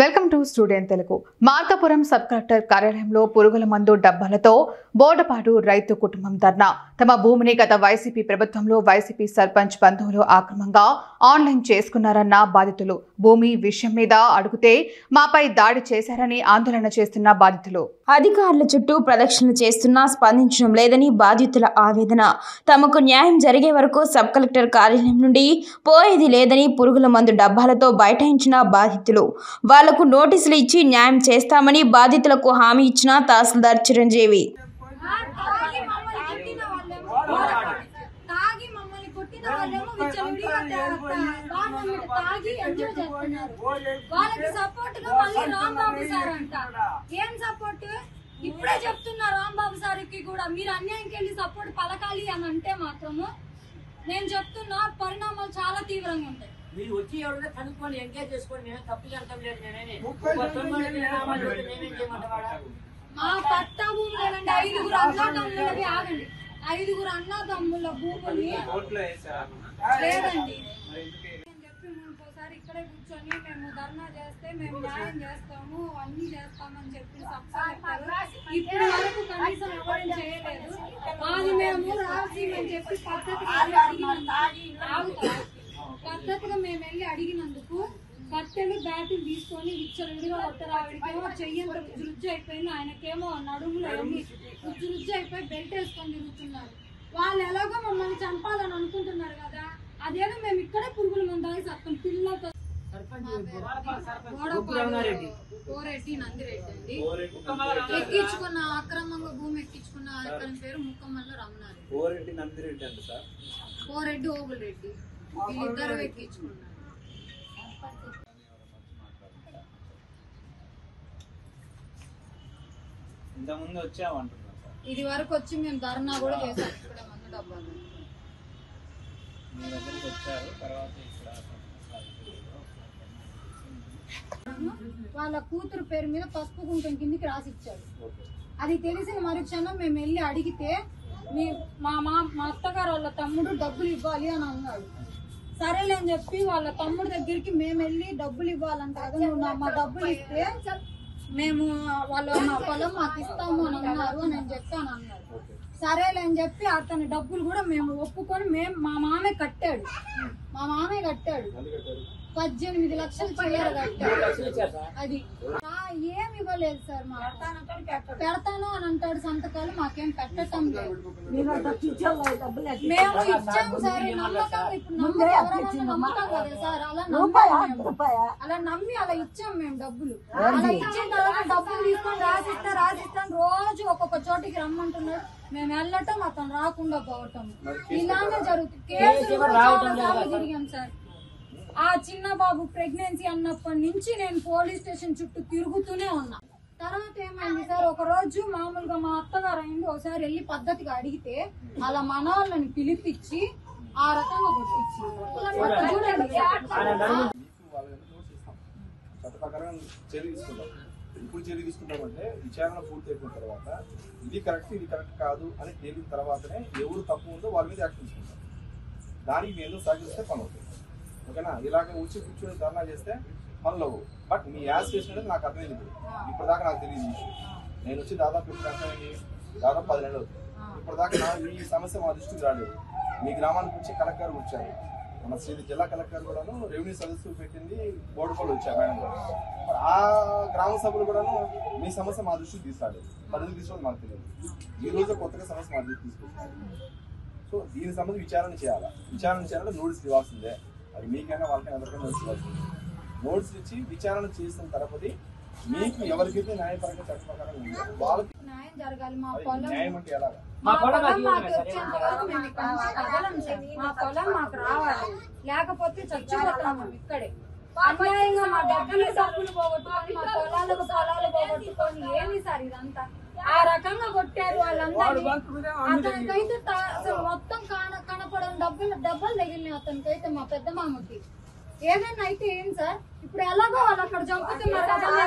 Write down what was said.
Welcome to student Telugu. Markapuram sub collector కార్యాలయంలో పురుగుల మందు డబ్బాలతో బోడపాడు రైతు కుటుంబం ధర్నా. తమ భూమిని గత వైసీపీ ప్రభుత్వంలో వైసీపీ సర్పంచ్ బంధువులు ఆక్రమంగా ఆన్లైన్ చేసుకున్నారన్న బాధితులు. భూమి విషయం మీద అడిగితే మాపై దాడి చేశారని ఆందోళన చేస్తున్న బాధితులు. అధికారుల చుట్టూ ప్రదక్షిణ చేస్తున్నా స్పందించడం లేదని బాధితుల ఆవేదన. తమకు న్యాయం జరిగే వరకు సబ్ కలెక్టర్ కార్యాలయం నుండి పోయేది లేదని పురుగుల మందు డబ్బాలతో బైఠాయించిన బాధితులు. వాళ్లకు నోటీసులు ఇచ్చి న్యాయం చేస్తామని బాధితులకు హామీ ఇచ్చిన తహసీల్దార్ చిరంజీవి. ఇప్పుడే చెప్తున్నా రాంబాబు సార్కి కూడా మీరు అన్యాయంకి వెళ్ళి సపోర్ట్ పలకాలి అని అంటే మాత్రము నేను చెప్తున్నా పరిణామాలు చాలా తీవ్రంగా ఉంటాయి. మీరు వచ్చి ఎవరైనా కనుక్కొని ఎంగేజ్ చేసుకొని నేను తప్పు చేస్తాం లేదు. మా పట్టా భూములేనండి ఐదుగురు అన్నదమ్ములవి ఆగండి. ఐదుగురు అన్నదమ్ముల భూముల్ని లేదండి ఒకసారి ఇక్కడే కూర్చొని మేము ధర్నా చేస్తే మేము న్యాయం చేస్తాము అన్ని చేస్తామని చెప్పి ఇప్పుడు వరకు కనీసం ఎవరైనా చేయలేదు. మాది మేము రావాల్సిందని చెప్పి పద్ధతిగా మేము వెళ్ళి అడిగినందుకు కట్టెలు బ్యాటులు తీసుకొని విచ్చలుడిగా కొట్టరావిడికేమో చెయ్యంత రుజ్జు అయిపోయింది. ఆయనకేమో నడుములో వెళ్ళి రుజ్జు అయిపోయి బెల్ట్ వేసుకొని తిరుగుతున్నారు. వాళ్ళు ఎలాగో మమ్మల్ని చంపాలని అనుకుంటున్నారు కదా, అదేదో మేము ఇక్కడే పురుగుల మందాలి సత్తం పిల్లలతో. కోరెడ్డి నందిరెడ్డి అండి. ఎక్కించుకున్న అక్రమంగా భూమి ఎక్కించుకున్న అతని పేరు ముక్కమల్ల రమణారెడ్డి. కోరెడ్డి ఓబుల్ రెడ్డి వీళ్ళిద్దరు ఎక్కించుకున్నారు. ఇది వరకు వచ్చి మేము ధర్నా కూడా చేసాం. ఇక్కడ మందు డబ్బాలు వాళ్ళ కూతురు పేరు మీద పసుపు కుంకుమ కిందికి రాసిచ్చాడు. అది తెలిసిన మరుక్షణం మేము వెళ్ళి అడిగితే మా అత్తగారు వాళ్ళ తమ్ముడు డబ్బులు ఇవ్వాలి అని అన్నాడు. సరేలేని చెప్పి వాళ్ళ తమ్ముడు దగ్గరికి మేము వెళ్ళి డబ్బులు ఇవ్వాలంట కదా, నువ్వు మా డబ్బులు ఇస్తే మేము వాళ్ళ మా పొలం మాకు ఇస్తాము అని అన్నారు అని నేను చెప్పాను అన్నాడు. సరేలే అని చెప్పి అతని డబ్బులు కూడా మేము ఒప్పుకొని మా మామే కట్టాడు. 18 లక్షలు చిల్లర కట్టాడు. అది ఏమి ఇవ్వలేదు సార్. పెడతాను అని అంటాడు సంతకాలు, మాకేం పెట్టడం లేదు. మేము ఇచ్చాము సార్ నమ్మకంగా. ఇప్పుడు నమ్మకం కదా సార్, అలా నమ్మి అలా ఇచ్చాం మేము డబ్బులు. అలా ఇచ్చిన తర్వాత డబ్బులు తీసుకొని రాసిస్తాను రోజు ఒక్కొక్క చోటికి రమ్మంటున్నాడు. మేము వెళ్ళటం అతను రాకుండా పోవటం ఇలానే జరుగుతుంది. కేసులు తిరిగాం సార్. ఆ చిన్న బాబు ప్రెగ్నెన్సీ అన్నప్పటి నుంచి నేను పోలీస్ స్టేషన్ చుట్టూ తిరుగుతూనే ఉన్నా. తర్వాత ఏమైంది సార్, ఒక రోజు మామూలుగా మా అత్తగారు అయింది ఒకసారి వెళ్ళి పద్ధతిగా అడిగితే అలా మన వాళ్ళని పిలిపించి ఆ రకంగా కొట్టించి ఇప్పుడు చర్య తీసుకుంటామంటే విచారణ పూర్తి అయిపోయిన తర్వాత ఇది కరెక్ట్ కాదు అని తేలిన తర్వాతనే ఎవరు తప్పు ఉందో వాళ్ళ మీద యాక్షన్ తీసుకుంటాం. దానికి మేము సహకరిస్తే పని అవుతుంది. ఓకేనా? ఇలాగ వచ్చి కూర్చొని ధర్నా చేస్తే పనులు అవ్వవు. బట్ మీ యాస్ చేసినట్టు నాకు అర్థమైంది. ఇప్పటిదాకా నాకు తెలియదు. నేను వచ్చి దాదాపు 10 నెలలు అవుతుంది. ఇప్పటిదాకా ఈ సమస్య మా దృష్టికి రాలేదు. మీ గ్రామానికి వచ్చి కలెక్టర్ వచ్చారు, మన జిల్లా కలెక్టర్ కూడాను రెవెన్యూ సదస్సు పెట్టింది, బోర్డుకోళ్ళు వచ్చారు మేడం గారు. ఆ గ్రామ సభలు కూడాను మీ సమస్య మా దృష్టికి తీసుకురాలేదు. పద్ధతి తీసుకోవడం మాకు తెలియదు. ఈ రోజు కొత్తగా సమస్య మా దృష్టికి తీసుకొచ్చారు. సో దీని సంబంధించి విచారణ చేయాలంటే నోటీసులు ఇవ్వాల్సిందే. అది మీకైనా వాళ్ళకైనా ఎవరికైనా నోటీస్ ఇవ్వాల్సిందే. నోటీసులు ఇచ్చి విచారణ చేసిన తర్వాత మీకు ఎవరికైతే న్యాయపరంగా చట్ట ప్రకారం వాళ్ళకి న్యాయం జరగాలి. మా పొలం మాకు రావాలి, లేకపోతే చచ్చిపోతాము ఇక్కడే. అన్యాయంగా మా డబ్బులు పోగొట్టుకొని మా పొలాలు పోగొట్టుకొని ఏమి సార్ ఇదంతా ఆ రకంగా కొట్టారు వాళ్ళందరినీ. అతనికైతే అసలు మొత్తం కనపడని డబ్బులు తగిలినాయి అతనికైతే, మా పెద్ద మామకి. ఏదైనా అయితే ఏం సార్, ఇప్పుడు ఎలాగో వాళ్ళు అక్కడ చంపుతున్నారు కదా,